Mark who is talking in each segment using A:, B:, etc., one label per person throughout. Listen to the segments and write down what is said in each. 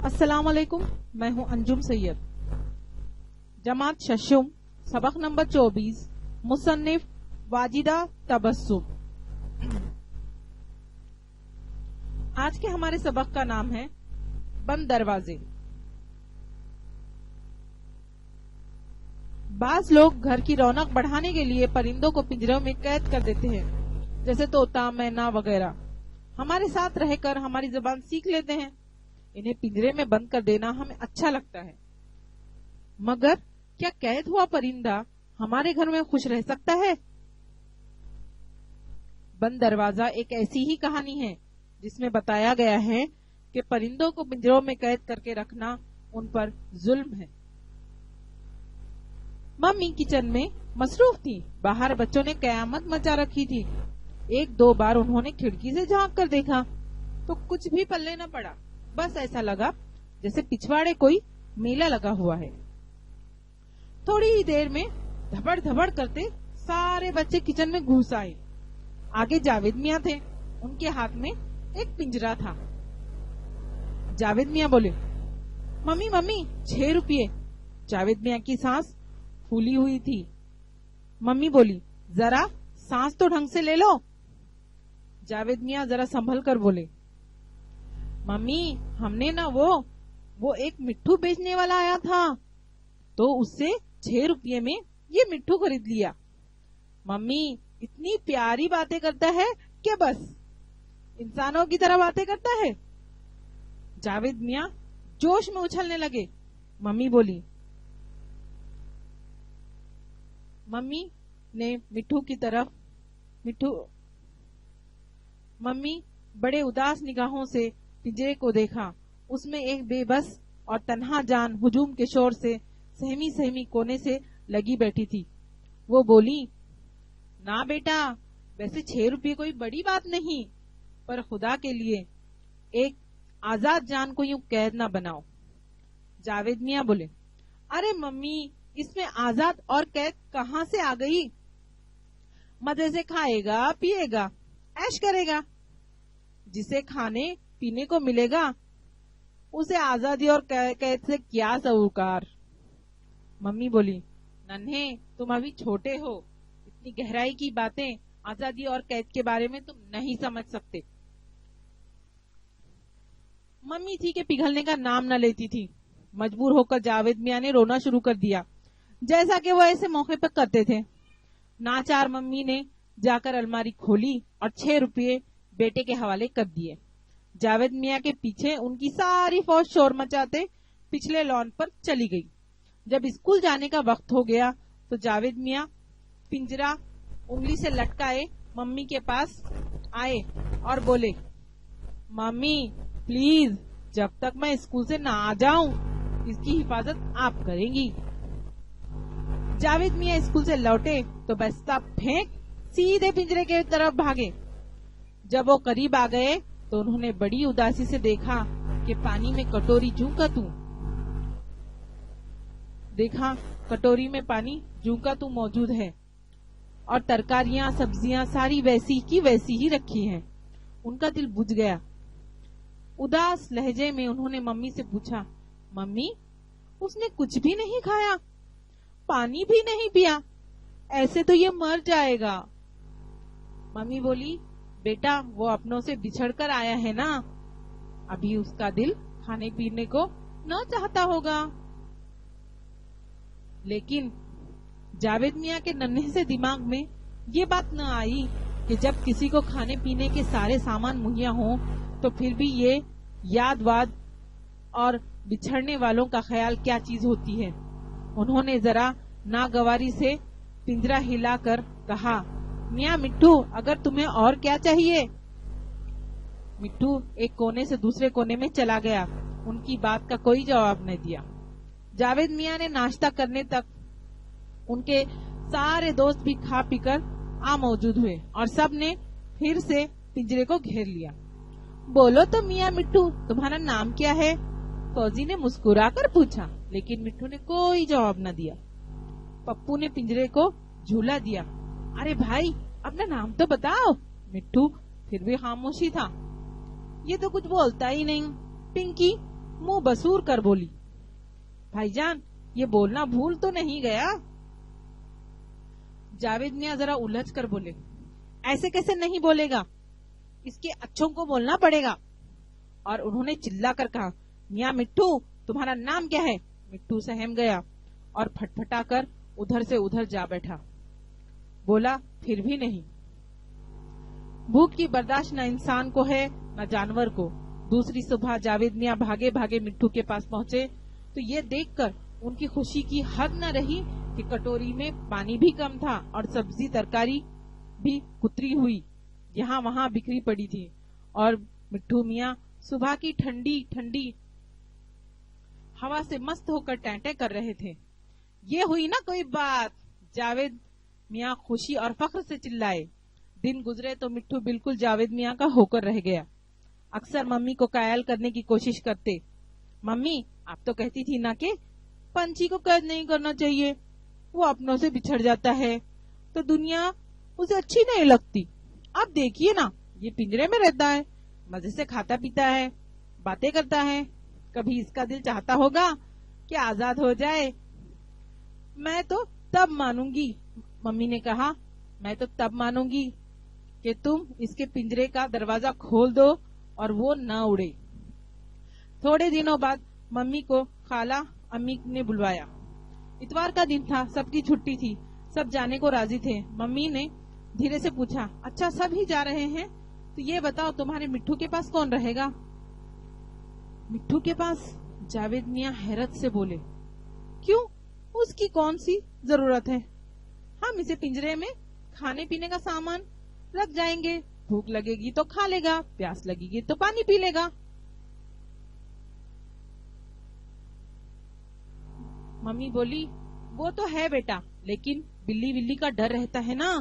A: السلام علیکم، میں ہوں انجم سید، جماعت ششم، سبق نمبر 24، مصنف واجدہ تبسم۔ آج کے ہمارے سبق کا نام ہے بند دروازے۔ بعض لوگ گھر کی رونق بڑھانے کے لیے پرندوں کو پنجروں میں قید کر دیتے ہیں، جیسے طوطا، مینا وغیرہ۔ ہمارے ساتھ رہ کر ہماری زبان سیکھ لیتے ہیں، انہیں پنجرے میں بند کر دینا ہمیں اچھا لگتا ہے۔ مگر کیا قید ہوا پرندہ ہمارے گھر میں خوش رہ سکتا ہے؟ بند دروازہ ایک ایسی ہی کہانی ہے جس میں بتایا گیا ہے کہ پرندوں کو پنجروں میں قید کر کے رکھنا ان پر ظلم ہے۔ ممی کچن میں مصروف تھی، باہر بچوں نے قیامت مچا رکھی تھی۔ ایک دو بار انہوں نے کھڑکی سے جھانک کر دیکھا تو کچھ بھی پلے نہ پڑا، بس ایسا لگا جیسے پچھواڑے کوئی میلہ لگا ہوا ہے۔ تھوڑی ہی دیر میں دھبڑ دھبڑ کرتے سارے بچے کچن میں گھس آئے۔ آگے جاوید میاں تھے، ان کے ہاتھ میں ایک پنجرا تھا۔ جاوید میاں بولے، ممی ممی 6 روپیے۔ جاوید میاں کی سانس پھولی ہوئی تھی۔ ممی بولی، ذرا سانس تو ڈھنگ سے لے لو۔ جاوید میاں ذرا سنبھل کر بولے، ممی ہم نے نا وہ ایک مٹھو بیچنے والا آیا تھا تو اس سے 6 روپیے میں یہ مٹھو خرید لیا۔ ممی اتنی پیاری باتیں کرتا ہے کہ بس انسانوں کی طرح باتیں کرتا ہے۔ جاوید میاں جوش میں اچھلنے لگے۔ ممی بولی، ممی نے ممی بڑے اداس نگاہوں سے پنجرے کو دیکھا۔ اس میں ایک بے بس اور تنہا جان ہجوم کے شور سے سہمی سہمی کونے سے لگی بیٹھی تھی۔ وہ بولی، نا بیٹا، ویسے 6 روپے کوئی بڑی بات نہیں، پر خدا کے لیے ایک آزاد جان کو یوں قید نہ بناؤ۔ جاوید میاں بولے، ارے ممی اس میں آزاد اور قید کہاں سے آ گئی؟ مزے سے کھائے گا، پیے گا، عیش کرے گا۔ جسے کھانے پینے کو ملے گا اسے آزادی اور قید سے کیا سروکار۔ ممی بولی، ننھے تم ابھی چھوٹے ہو، اتنی گہرائی کی باتیں آزادی اور قید کے بارے میں تم نہیں سمجھ سکتے۔ ممی تھی کہ پگھلنے کا نام نہ لیتی تھی۔ مجبور ہو کر جاوید میاں نے رونا شروع کر دیا، جیسا کہ وہ ایسے موقع پر کرتے تھے۔ ناچار ممی نے جا کر الماری کھولی اور 6 روپے بیٹے کے حوالے کر دیے۔ جاوید میاں کے پیچھے ان کی ساری فوج شور مچاتے پچھلے لان پر چلی گئی۔ جب اسکول جانے کا وقت ہو گیا تو جاوید میاں پنجرا انگلی سے لٹکائے ممی کے پاس آئے اور بولے، ممی پلیز جب تک میں اسکول سے نہ آ جاؤں اس کی حفاظت آپ کریں گی۔ جاوید میاں اسکول سے لوٹے تو بستہ پھینک سیدھے پنجرے کی طرف بھاگے۔ جب وہ قریب آ گئے تو انہوں نے بڑی اداسی سے دیکھا کہ پانی میں کٹوری جوں کا تو موجود ہے اور ترکاریاں سبزیاں ساری ویسی کی ویسی ہی رکھی ہیں۔ ان کا دل بجھ گیا۔ اداس لہجے میں انہوں نے ممی سے پوچھا، ممی اس نے کچھ بھی نہیں کھایا، پانی بھی نہیں پیا، ایسے تو یہ مر جائے گا۔ ممی بولی، بیٹا وہ اپنوں سے بچھڑ کر آیا ہے نا، ابھی اس کا دل کھانے پینے کو نہ چاہتا ہوگا۔ لیکن جاوید میاں کے ننھے سے دماغ میں یہ بات نہ آئی کہ جب کسی کو کھانے پینے کے سارے سامان مہیا ہوں تو پھر بھی یہ یاد واد اور بچھڑنے والوں کا خیال کیا چیز ہوتی ہے۔ انہوں نے ذرا ناگواری سے پنجرا ہلا کر کہا، میاں مٹھو اگر تمہیں اور کیا چاہیے؟ مٹھو ایک کونے سے دوسرے کونے میں چلا گیا، ان کی بات کا کوئی جواب نہیں دیا۔ جاوید میاں نے ناشتہ کرنے تک ان کے سارے دوست بھی کھا پی کر موجود ہوئے اور سب نے پھر سے پنجرے کو گھیر لیا۔ بولو تو میاں مٹھو تمہارا نام کیا ہے؟ فوزی نے مسکرا کر پوچھا، لیکن مٹھو نے کوئی جواب نہ دیا۔ پپو نے پنجرے کو جھولا دیا، ارے بھائی اپنا نام تو بتاؤ۔ مٹھو پھر بھی خاموشی تھا، یہ تو کچھ بولتا ہی نہیں۔ پنکی मुंह बसूर कर बोली, भाईजान ये बोलना भूल तो नहीं गया? जावेद मियां जरा उलझ कर बोले, ऐसे कैसे नहीं बोलेगा, इसके अच्छों को बोलना पड़ेगा। और उन्होंने चिल्ला कर कहा, मियां मिट्टू तुम्हारा नाम क्या है? मिट्टू सहम गया और फटफटा कर उधर से उधर जा बैठा। बोला, फिर भी नहीं। भूख की बर्दाश्त न इंसान को है न जानवर को। दूसरी सुबह जावेद मियां भागे भागे मिट्टू के पास पहुंचे तो ये देखकर उनकी खुशी की हद न रही कि कटोरी में पानी भी कम था और सब्जी तरकारी भी कुतरी हुई यहाँ वहाँ बिखरी पड़ी थी, और मिट्टू मियां सुबह की ठंडी ठंडी हवा से मस्त होकर टैंटे कर रहे थे। ये हुई ना कोई बात, जावेद मियां खुशी और फख्र से चिल्लाए। दिन गुजरे तो मिट्टू बिल्कुल जावेद मियां का होकर रह गया। अक्सर मम्मी को कायल करने की कोशिश करते, मम्मी आप तो कहती थी ना कि पंछी को कैद नहीं करना चाहिए, वो अपनों से बिछड़ जाता है तो दुनिया उसे अच्छी नहीं लगती। अब देखिए ना, ये पिंजरे में रहता है, मजे से खाता पीता है, बातें करता है, कभी इसका दिल चाहता होगा कि आजाद हो जाए। मैं तो तब मानूंगी, मम्मी ने कहा, मैं तो तब मानूंगी कि तुम इसके पिंजरे का दरवाजा खोल दो और वो न उड़े। थोड़े दिनों बाद मम्मी को खाला अम्मी ने बुलवाया। इतवार का दिन था, सबकी छुट्टी थी, सब जाने को राजी थे। मम्मी ने धीरे से पूछा, अच्छा सब ही जा रहे हैं तो ये बताओ तुम्हारे मिट्टू के पास कौन रहेगा? मिट्टू के पास? जावेद मियां हैरत से बोले, क्यों, उसकी कौन सी जरूरत है? हम इसे पिंजरे में खाने पीने का सामान रख जाएंगे, भूख लगेगी तो खा लेगा, प्यास लगेगी तो पानी पी लेगा। मम्मी बोली, वो तो है बेटा, लेकिन बिल्ली बिल्ली का डर रहता है ना।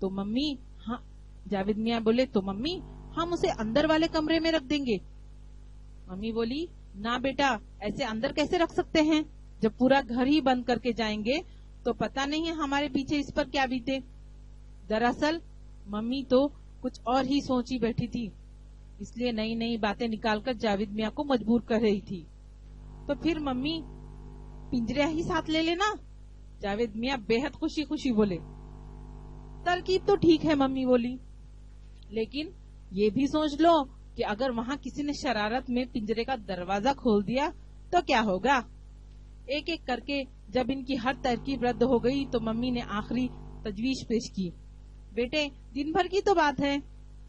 A: तो मम्मी, हाँ, जावेद मियां बोले, तो मम्मी हम उसे अंदर वाले कमरे में रख देंगे। मम्मी बोली, ना बेटा, ऐसे अंदर कैसे रख सकते हैं? जब पूरा घर ही बंद करके जाएंगे तो पता नहीं है हमारे पीछे इस पर क्या बीते। दरअसल मम्मी तो कुछ और ही सोची बैठी थी, इसलिए नई नई बातें निकालकर जावेद मियां को मजबूर कर रही थी। तो फिर मम्मी पिंजरा ही साथ ले लेना। जावेद मियां बेहद खुशी खुशी बोले, तरकीब तो ठीक है मम्मी बोली, लेकिन ये भी सोच लो कि अगर वहाँ किसी ने शरारत में पिंजरे का दरवाजा खोल दिया तो क्या होगा। एक एक करके जब इनकी हर तरकीब रद्द हो गई तो मम्मी ने आखिरी तजवीज पेश की, बेटे दिन भर की तो बात है,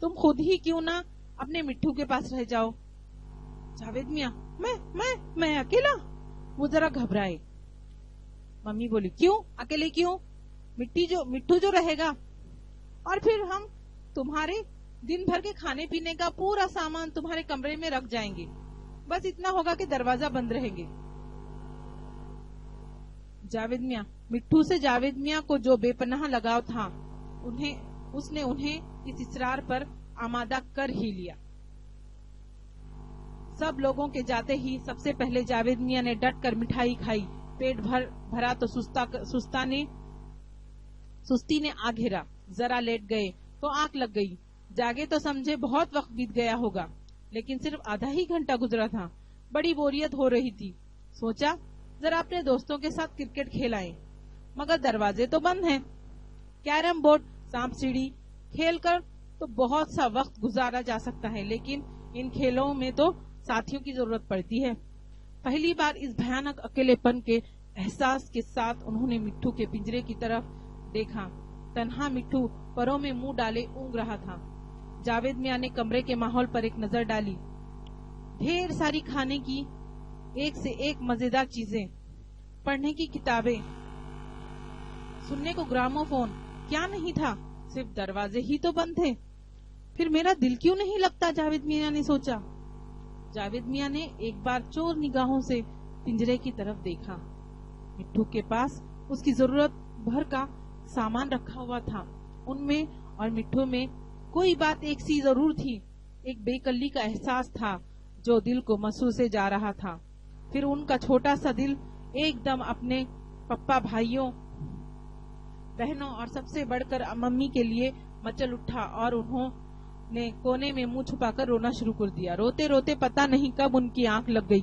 A: तुम खुद ही क्यों ना अपने मिट्टू के पास रह जाओ। जावेद मियां, मैं अकेला? वो जरा घबराए। मम्मी बोली, क्यों अकेले क्यों? मिट्टू जो रहेगा, और फिर हम तुम्हारे दिन भर के खाने पीने का पूरा सामान तुम्हारे कमरे में रख जाएंगे, बस इतना होगा कि दरवाजा बंद रहेंगे। जावेद मियां, मिट्टू से जावेद मियां को जो बेपनाह लगाव था उसने उन्हें इस इसरार पर आमादा कर ही लिया। सब लोगों के जाते ही सबसे पहले जावेद मियां ने डट कर मिठाई खाई। पेट भरा तो सुस्ती ने आ घेरा। जरा लेट गए तो आंख लग गई। जागे तो समझे बहुत वक्त बीत गया होगा, लेकिन सिर्फ आधा ही घंटा गुजरा था। बड़ी बोरियत हो रही थी। सोचा जरा अपने दोस्तों के साथ क्रिकेट खेलाएं, मगर दरवाजे तो बंद हैं। कैरम बोर्ड, सांप सीढ़ी खेलकर तो बहुत सा वक्त गुजारा जा सकता है, लेकिन इन खेलों में तो साथियों की जरूरत पड़ती है। पहली बार इस भयानक अकेलेपन के एहसास के साथ उन्होंने मिट्टू के पिंजरे की तरफ देखा। तन्हा मिट्टू परों में मुंह डाले ऊँग रहा था। जावेद मियां ने कमरे के माहौल पर एक नजर डाली। ढेर सारी खाने की एक से एक मजेदार चीजें, पढ़ने की किताबें, सुनने को ग्रामोफोन, क्या नहीं था, सिर्फ दरवाजे ही तो बंद थे। फिर मेरा दिल क्यों नहीं लगता, जावेद मियां ने सोचा। जावेद मियां ने एक बार चोर निगाहों से पिंजरे की तरफ देखा। मिट्टू के पास उसकी जरूरत भर का सामान रखा हुआ था। उनमें और मिट्टू में कोई बात एक सी जरूर थी, एक बेकल्ली का एहसास था जो दिल को मसू से जा रहा था। फिर उनका छोटा सा दिल एकदम अपने पप्पा, भाइयों, बहनों और सबसे बढ़कर मम्मी के लिए मचल उठा और ने कोने में मुंह छुपाकर रोना शुरू कर दिया। रोते रोते पता नहीं कब उनकी आंख लग गई।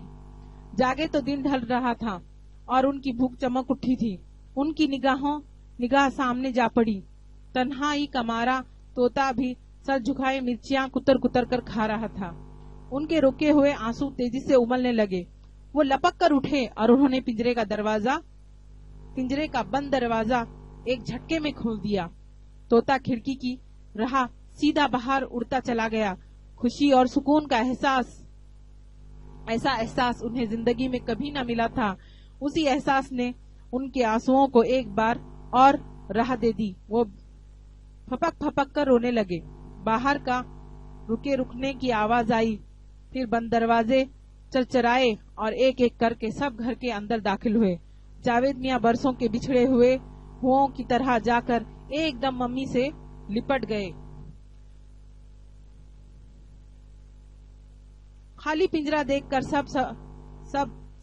A: जागे तो दिन ढल रहा था और उनकी भूख चमक उठी थी। उनकी निगाह सामने जा पड़ी। तन्हाई का मारा तोता भी सर झुकाए मिर्चियां कुतर कुतर कर खा रहा था। उनके रुके हुए आंसू तेजी से उमलने लगे। वो लपक कर उठे और उन्होंने पिंजरे का बंद दरवाजा एक झटके में खोल दिया। तोता खिड़की की राह सीधा बाहर उड़ता चला गया। खुशी और सुकून का ऐसा एहसास उन्हें जिंदगी में कभी न मिला था। उसी एहसास ने उनके आंसुओं को एक बार और राह दे दी। वो फपक फपक कर रोने लगे। बाहर का रुकने की आवाज आई, फिर बंद दरवाजे चरचराए और एक एक करके सब घर के अंदर दाखिल हुए। जावेद मियां बरसों के बिछड़े हुओं की तरह जाकर एकदम मम्मी से लिपट गए। खाली पिंजरा देखकर सब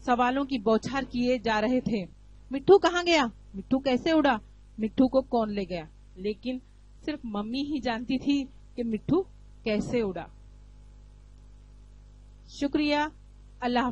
A: सवालों की बौछार किए जा रहे थे। मिट्ठू कहाँ गया? मिट्ठू कैसे उड़ा? मिट्ठू को कौन ले गया? लेकिन सिर्फ मम्मी ही जानती थी कि मिट्ठू कैसे उड़ा। शुक्रिया। अल्लाह।